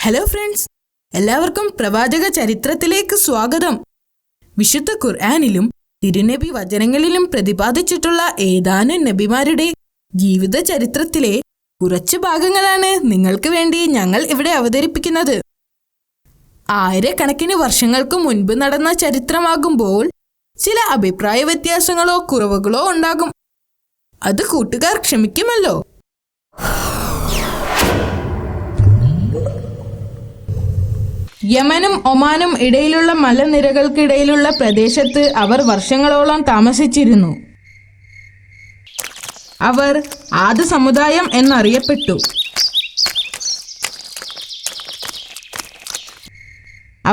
Hello friends, എല്ലാവർക്കും പ്രവാചക ചരിത്രത്തിലേക്ക് സ്വാഗതം. വിശുദ്ധ ഖുർആനിലും തിരുനബി വചനങ്ങളിലും പ്രതിപാദിച്ചിട്ടുള്ള ഏതാനും നബിമാരുടെ ജീവിത ചരിത്രത്തിലെ കുറച്ച് ഭാഗങ്ങളാണ് നിങ്ങൾക്ക് വേണ്ടി ഞങ്ങൾ ഇവിടെ അവതരിപ്പിക്കുന്നത്. ആയിരക്കണക്കിന് വർഷങ്ങൾക്ക് മുൻപ് നടന്ന ചരിത്രമാകുമ്പോൾ ചില അഭിപ്രായ വ്യത്യാസങ്ങളോ കുറവുകളോ ഉണ്ടാകും. അത് കൂട്ടുകാർ ക്ഷമിക്കുമല്ലോ. യമനും ഒമാനും ഇടയിലുള്ള മലനിരകൾക്കിടയിലുള്ള പ്രദേശത്ത് അവർ വർഷങ്ങളോളം താമസിച്ചിരുന്നു. അവർ ആദ് സമുദായം എന്നറിയപ്പെട്ടു.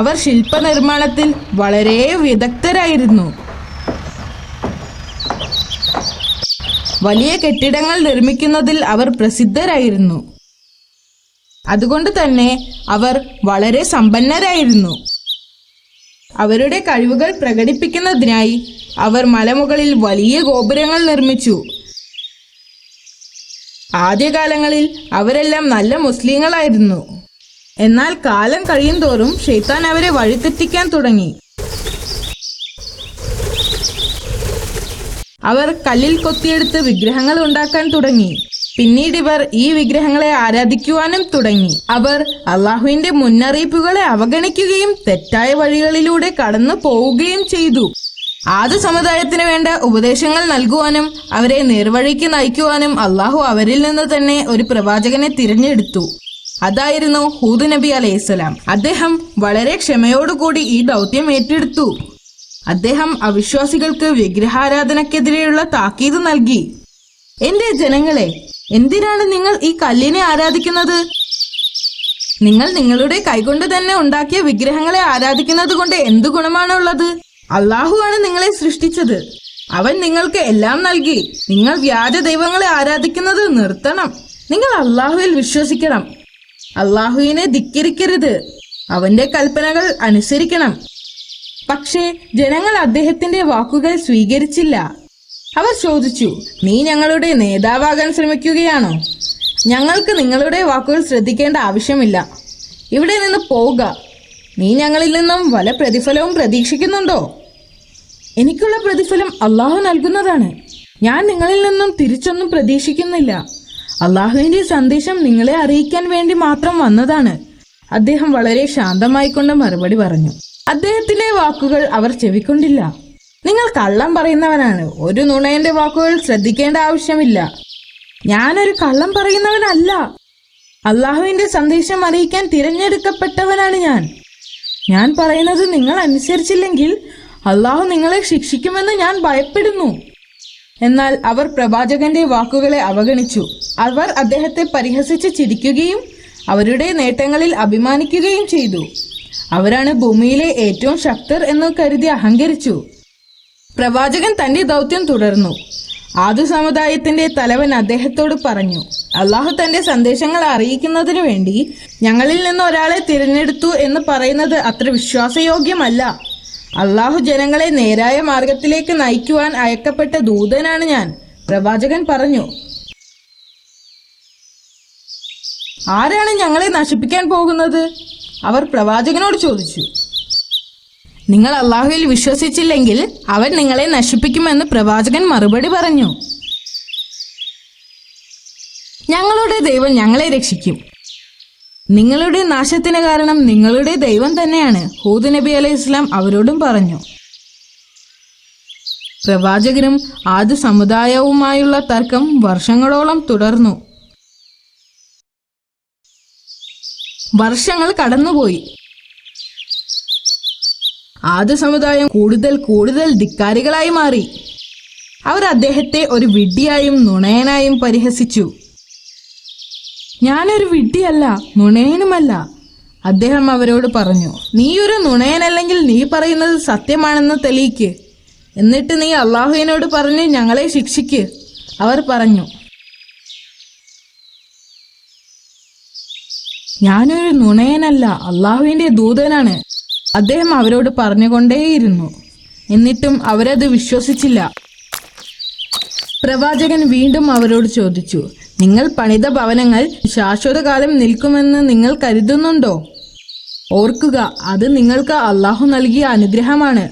അവർ ശില്പനിർമ്മാണത്തിൽ വളരെ വിദഗ്ധരായിരുന്നു. വലിയ കെട്ടിടങ്ങൾ നിർമ്മിക്കുന്നതിൽ അവർ പ്രസിദ്ധരായിരുന്നു. അതുകൊണ്ട് തന്നെ അവർ വളരെ സമ്പന്നരായിരുന്നു. അവരുടെ കഴിവുകൾ പ്രകടിപ്പിക്കുന്നതിനായി അവർ മലമുകളിൽ വലിയ ഗോപുരങ്ങൾ നിർമ്മിച്ചു. ആദ്യകാലങ്ങളിൽ അവരെല്ലാം നല്ല മുസ്ലിങ്ങളായിരുന്നു. എന്നാൽ കാലം കഴിയുന്തോറും ശൈത്താൻ അവരെ വഴിതെറ്റിക്കാൻ തുടങ്ങി. അവർ കല്ലിൽ കൊത്തിയെടുത്ത് വിഗ്രഹങ്ങൾ ഉണ്ടാക്കാൻ തുടങ്ങി. പിന്നീട് ഇവർ ഈ വിഗ്രഹങ്ങളെ ആരാധിക്കുവാനും തുടങ്ങി. അവർ അള്ളാഹുവിന്റെ മുന്നറിയിപ്പുകളെ അവഗണിക്കുകയും തെറ്റായ വഴികളിലൂടെ കടന്നു പോവുകയും ചെയ്തു. ആദ് സമുദായത്തിന് വേണ്ട ഉപദേശങ്ങൾ നൽകുവാനും അവരെ നേർവഴിക്ക് നയിക്കുവാനും അള്ളാഹു അവരിൽ നിന്ന് തന്നെ ഒരു പ്രവാചകനെ തിരഞ്ഞെടുത്തു. അതായിരുന്നു ഹൂദ് നബി അലൈഹിസ്സലാം. അദ്ദേഹം വളരെ ക്ഷമയോടുകൂടി ഈ ദൗത്യം ഏറ്റെടുത്തു. അദ്ദേഹം അവിശ്വാസികൾക്ക് വിഗ്രഹാരാധനക്കെതിരെയുള്ള താക്കീത് നൽകി. എന്റെ ജനങ്ങളെ, എന്തിനാണ് നിങ്ങൾ ഈ കല്ലിനെ ആരാധിക്കുന്നത്? നിങ്ങൾ നിങ്ങളുടെ കൈകൊണ്ട് തന്നെ ഉണ്ടാക്കിയ വിഗ്രഹങ്ങളെ ആരാധിക്കുന്നത് കൊണ്ട് എന്തു ഗുണമാണുള്ളത്? അള്ളാഹു ആണ് നിങ്ങളെ സൃഷ്ടിച്ചത്. അവൻ നിങ്ങൾക്ക് എല്ലാം നൽകി. നിങ്ങൾ വ്യാജ ദൈവങ്ങളെ ആരാധിക്കുന്നത് നിർത്തണം. നിങ്ങൾ അള്ളാഹുവിൽ വിശ്വസിക്കണം. അള്ളാഹുവിനെ ധിക്കരിക്കരുത്. അവന്റെ കൽപ്പനകൾ അനുസരിക്കണം. പക്ഷേ ജനങ്ങൾ അദ്ദേഹത്തിന്റെ വാക്കുകൾ സ്വീകരിച്ചില്ല. അവർ ചോദിച്ചു, നീ ഞങ്ങളുടെ നേതാവാകാൻ ശ്രമിക്കുകയാണോ? ഞങ്ങൾക്ക് നിങ്ങളുടെ വാക്കുകൾ ശ്രദ്ധിക്കേണ്ട ആവശ്യമില്ല. ഇവിടെ നിന്ന് പോവുക. നീ ഞങ്ങളിൽ നിന്നും വല്ല പ്രതിഫലവും പ്രതീക്ഷിക്കുന്നുണ്ടോ? എനിക്കുള്ള പ്രതിഫലം അള്ളാഹു നൽകുന്നതാണ്. ഞാൻ നിങ്ങളിൽ നിന്നും തിരിച്ചൊന്നും പ്രതീക്ഷിക്കുന്നില്ല. അള്ളാഹുവിന്റെ സന്ദേശം നിങ്ങളെ അറിയിക്കാൻ വേണ്ടി മാത്രം വന്നതാണ്. അദ്ദേഹം വളരെ ശാന്തമായിക്കൊണ്ട് മറുപടി പറഞ്ഞു. അദ്ദേഹത്തിന്റെ വാക്കുകൾ അവർ ചെവിക്കൊണ്ടില്ല. നിങ്ങൾ കള്ളം പറയുന്നവനാണ്. ഒരു നുണയന്റെ വാക്കുകൾ ശ്രദ്ധിക്കേണ്ട ആവശ്യമില്ല. ഞാനൊരു കള്ളം പറയുന്നവനല്ല. അള്ളാഹുവിന്റെ സന്ദേശം അറിയിക്കാൻ തിരഞ്ഞെടുക്കപ്പെട്ടവനാണ് ഞാൻ. ഞാൻ പറയുന്നത് നിങ്ങൾ അനുസരിച്ചില്ലെങ്കിൽ അള്ളാഹു നിങ്ങളെ ശിക്ഷിക്കുമെന്ന് ഞാൻ ഭയപ്പെടുന്നു. എന്നാൽ അവർ പ്രവാചകന്റെ വാക്കുകളെ അവഗണിച്ചു. അവർ അദ്ദേഹത്തെ പരിഹസിച്ച് ചിരിക്കുകയും അവരുടെ നേട്ടങ്ങളിൽ അഭിമാനിക്കുകയും ചെയ്തു. അവരാണ് ഭൂമിയിലെ ഏറ്റവും ശക്തർ എന്ന് കരുതി അഹങ്കരിച്ചു. പ്രവാചകൻ തന്റെ ദൗത്യം തുടർന്നു. ആദ് സമുദായത്തിന്റെ തലവൻ അദ്ദേഹത്തോട് പറഞ്ഞു, അള്ളാഹു തന്റെ സന്ദേശങ്ങൾ അറിയിക്കുന്നതിനു വേണ്ടി ഞങ്ങളിൽ നിന്ന് ഒരാളെ തിരഞ്ഞെടുത്തു എന്ന് പറയുന്നത് അത്ര വിശ്വാസയോഗ്യമല്ല. അള്ളാഹു ജനങ്ങളെ നേരായ മാർഗത്തിലേക്ക് നയിക്കുവാൻ അയക്കപ്പെട്ട ദൂതനാണ് ഞാൻ. പ്രവാചകൻ പറഞ്ഞു, ആരാണ് ഞങ്ങളെ നശിപ്പിക്കാൻ പോകുന്നത്? അവർ പ്രവാചകനോട് ചോദിച്ചു. നിങ്ങൾ അള്ളാഹുവിൽ വിശ്വസിച്ചില്ലെങ്കിൽ അവൻ നിങ്ങളെ നശിപ്പിക്കുമെന്ന് പ്രവാചകൻ മറുപടി പറഞ്ഞു. ഞങ്ങളുടെ ദൈവം ഞങ്ങളെ രക്ഷിക്കും. നിങ്ങളുടെ നാശത്തിന് കാരണം നിങ്ങളുടെ ദൈവം തന്നെയാണ്. ഹൂദ് നബി അലൈഹിസ്സലാം അവരോടും പറഞ്ഞു. പ്രവാചകനും ആദ് സമുദായവുമായുള്ള തർക്കം വർഷങ്ങളോളം തുടർന്നു. വർഷങ്ങൾ കടന്നുപോയി. ആദ് സമുദായം കൂടുതൽ ധിക്കാരികളായി മാറി. അവർ അദ്ദേഹത്തെ ഒരു വിഡ്ഢിയായും നുണയനായും പരിഹസിച്ചു. ഞാനൊരു വിഡ്ഢിയല്ല, നുണയനുമല്ല, അദ്ദേഹം അവരോട് പറഞ്ഞു. നീ ഒരു നുണയനല്ലെങ്കിൽ നീ പറയുന്നത് സത്യമാണെന്ന് തെളിയിക്ക്. എന്നിട്ട് നീ അള്ളാഹുവിനോട് പറഞ്ഞ് ഞങ്ങളെ ശിക്ഷിക്ക്. അവർ പറഞ്ഞു, ഞാനൊരു നുണയനല്ല, അള്ളാഹുവിന്റെ ദൂതനാണ്. അദ്ദേഹം അവരോട് പറഞ്ഞുകൊണ്ടേയിരുന്നു. എന്നിട്ടും അവരത് വിശ്വസിച്ചില്ല. പ്രവാചകൻ വീണ്ടും അവരോട് ചോദിച്ചു, നിങ്ങൾ പണിത ഭവനങ്ങൾ ശാശ്വതകാലം നിൽക്കുമെന്ന് നിങ്ങൾ കരുതുന്നുണ്ടോ? ഓർക്കുക, അത് നിങ്ങൾക്ക് അള്ളാഹു നൽകിയ അനുഗ്രഹമാണ്.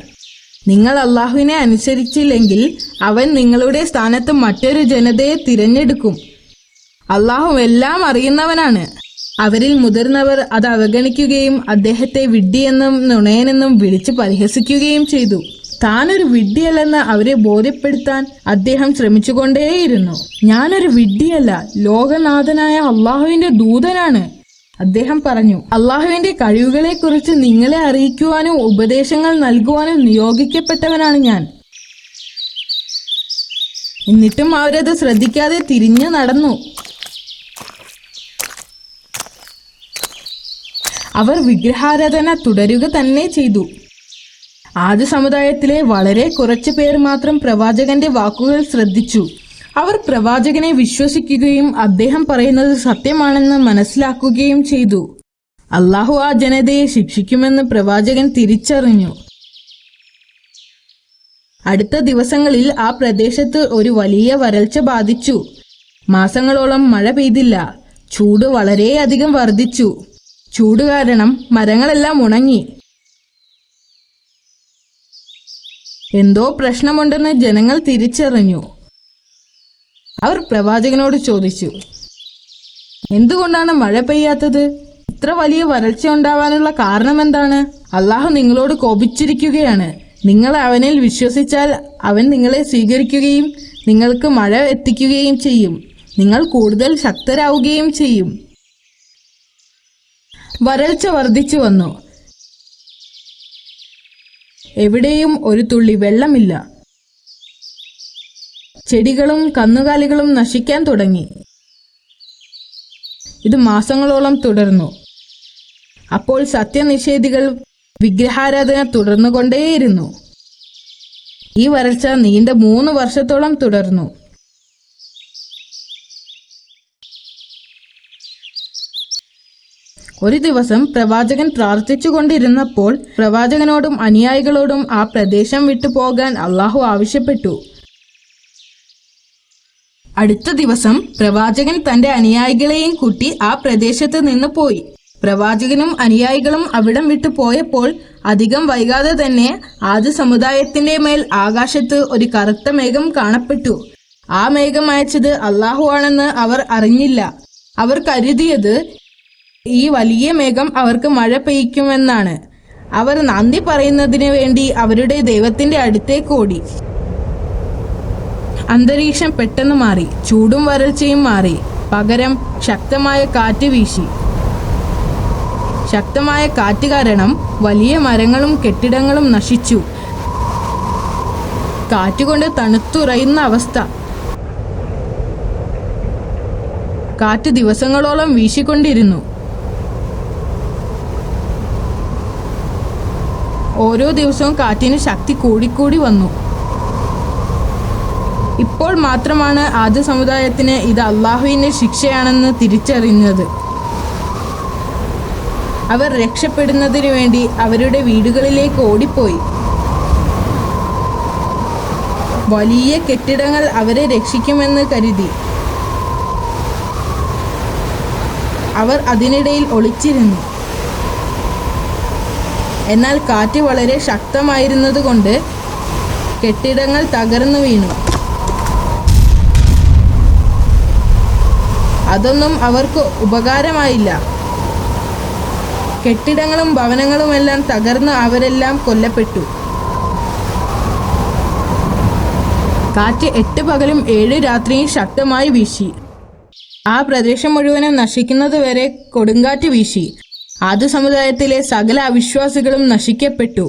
നിങ്ങൾ അള്ളാഹുവിനെ അനുസരിച്ചില്ലെങ്കിൽ അവൻ നിങ്ങളുടെ സ്ഥാനത്ത് മറ്റൊരു ജനതയെ തിരഞ്ഞെടുക്കും. അള്ളാഹു എല്ലാം അറിയുന്നവനാണ്. അവരിൽ മുതിർന്നവർ അത് അവഗണിക്കുകയും അദ്ദേഹത്തെ വിഡ്ഢിയെന്നും നുണയനെന്നും വിളിച്ച് പരിഹസിക്കുകയും ചെയ്തു. താനൊരു വിഡ്ഢിയല്ലെന്ന് അവരെ ബോധ്യപ്പെടുത്താൻ അദ്ദേഹം ശ്രമിച്ചുകൊണ്ടേയിരുന്നു. ഞാനൊരു വിഡ്ഢിയല്ല, ലോകനാഥനായ അള്ളാഹുവിന്റെ ദൂതനാണ്. അദ്ദേഹം പറഞ്ഞു, അള്ളാഹുവിന്റെ കഴിവുകളെക്കുറിച്ച് നിങ്ങളെ അറിയിക്കുവാനും ഉപദേശങ്ങൾ നൽകുവാനും നിയോഗിക്കപ്പെട്ടവനാണ് ഞാൻ. എന്നിട്ടും അവരത് ശ്രദ്ധിക്കാതെ തിരിഞ്ഞു നടന്നു. അവർ വിഗ്രഹാരാധന തുടരുക തന്നെ ചെയ്തു. ആദ്യ സമുദായത്തിലെ വളരെ കുറച്ചു പേർ മാത്രം പ്രവാചകന്റെ വാക്കുകൾ ശ്രദ്ധിച്ചു. അവർ പ്രവാചകനെ വിശ്വസിക്കുകയും അദ്ദേഹം പറയുന്നത് സത്യമാണെന്ന് മനസ്സിലാക്കുകയും ചെയ്തു. അള്ളാഹു ആ ജനതയെ ശിക്ഷിക്കുമെന്ന് പ്രവാചകൻ തിരിച്ചറിഞ്ഞു. അടുത്ത ദിവസങ്ങളിൽ ആ പ്രദേശത്ത് ഒരു വലിയ വരൾച്ച ബാധിച്ചു. മാസങ്ങളോളം മഴ പെയ്തില്ല. ചൂട് വളരെയധികം വർദ്ധിച്ചു. ചൂട് കാരണം മരങ്ങളെല്ലാം ഉണങ്ങി. എന്തോ പ്രശ്നമുണ്ടെന്ന് ജനങ്ങൾ തിരിച്ചറിഞ്ഞു. അവർ പ്രവാചകനോട് ചോദിച്ചു, എന്തുകൊണ്ടാണ് മഴ പെയ്യാത്തത്? ഇത്ര വലിയ വരൾച്ച ഉണ്ടാവാനുള്ള കാരണം എന്താണ്? അള്ളാഹു നിങ്ങളോട് കോപിച്ചിരിക്കുകയാണ്. നിങ്ങൾ അവനിൽ വിശ്വസിച്ചാൽ അവൻ നിങ്ങളെ സ്വീകരിക്കുകയും നിങ്ങൾക്ക് മഴ എത്തിക്കുകയും ചെയ്യും. നിങ്ങൾ കൂടുതൽ ശക്തരാവുകയും ചെയ്യും. വരൾച്ച വർദ്ധിച്ചു വന്നു. എവിടെയും ഒരു തുള്ളി വെള്ളമില്ല. ചെടികളും കന്നുകാലികളും നശിക്കാൻ തുടങ്ങി. ഇത് മാസങ്ങളോളം തുടർന്നു. അപ്പോൾ സത്യനിഷേധികൾ വിഗ്രഹാരാധന തുടർന്നുകൊണ്ടേയിരുന്നു. ഈ വരൾച്ച നീണ്ട 3 വർഷത്തോളം തുടർന്നു. ഒരു ദിവസം പ്രവാചകൻ പ്രാർത്ഥിച്ചുകൊണ്ടിരുന്നപ്പോൾ പ്രവാചകനോടും അനുയായികളോടും ആ പ്രദേശം വിട്ടു പോകാൻ അള്ളാഹു ആവശ്യപ്പെട്ടു. അടുത്ത ദിവസം പ്രവാചകൻ തന്റെ അനുയായികളെയും കൂട്ടി ആ പ്രദേശത്ത് നിന്ന് പോയി. പ്രവാചകനും അനുയായികളും അവിടം വിട്ടു പോയപ്പോൾ അധികം വൈകാതെ തന്നെ ആദ്യ സമുദായത്തിന്റെ മേൽ ആകാശത്ത് ഒരു കറുത്ത മേഘം കാണപ്പെട്ടു. ആ മേഘം അയച്ചത് അള്ളാഹു ആണെന്ന് അവർ അറിഞ്ഞില്ല. അവർ കരുതിയത് ഈ വലിയ മേഘം അവർക്ക് മഴ പെയ്യ്ക്കുമെന്നാണ്. അവർ നന്ദി പറയുന്നതിന് വേണ്ടി അവരുടെ ദൈവത്തിന്റെ അടുത്തേക്ക് ഓടി. അന്തരീക്ഷം പെട്ടെന്ന് മാറി. ചൂടും വരൾച്ചയും മാറി. പകരം ശക്തമായ കാറ്റ് വീശി. ശക്തമായ കാറ്റ് കാരണം വലിയ മരങ്ങളും കെട്ടിടങ്ങളും നശിച്ചു. കാറ്റുകൊണ്ട് തണുത്തുറയുന്ന അവസ്ഥ. കാറ്റ് ദിവസങ്ങളോളം വീശിക്കൊണ്ടിരുന്നു. ഓരോ ദിവസവും കാറ്റിന് ശക്തി കൂടിക്കൂടി വന്നു. ഇപ്പോൾ മാത്രമാണ് ആദ്യ സമുദായത്തിന് ഇത് അള്ളാഹുവിന്റെ ശിക്ഷയാണെന്ന് തിരിച്ചറിഞ്ഞത്. അവർ രക്ഷപ്പെടുന്നതിനു വേണ്ടി അവരുടെ വീടുകളിലേക്ക് ഓടിപ്പോയി. വലിയ കെട്ടിടങ്ങൾ അവരെ രക്ഷിക്കുമെന്ന് കരുതി. അവർ അതിനിടയിൽ ഒളിച്ചിരുന്നു. എന്നാൽ കാറ്റ് വളരെ ശക്തമായിരുന്നതുകൊണ്ട് കെട്ടിടങ്ങൾ തകർന്നു വീണു. അതൊന്നും അവർക്ക് ഉപകാരമായില്ല. കെട്ടിടങ്ങളും ഭവനങ്ങളുമെല്ലാം തകർന്ന് അവരെല്ലാം കൊല്ലപ്പെട്ടു. കാറ്റ് 8 പകലും 7 രാത്രിയും ശക്തമായി വീശി. ആ പ്രദേശം മുഴുവനും നശിക്കുന്നതുവരെ കൊടുങ്കാറ്റ് വീശി. ആദ്യ സമുദായത്തിലെ സകല അവിശ്വാസികളും നശിക്കപ്പെട്ടു.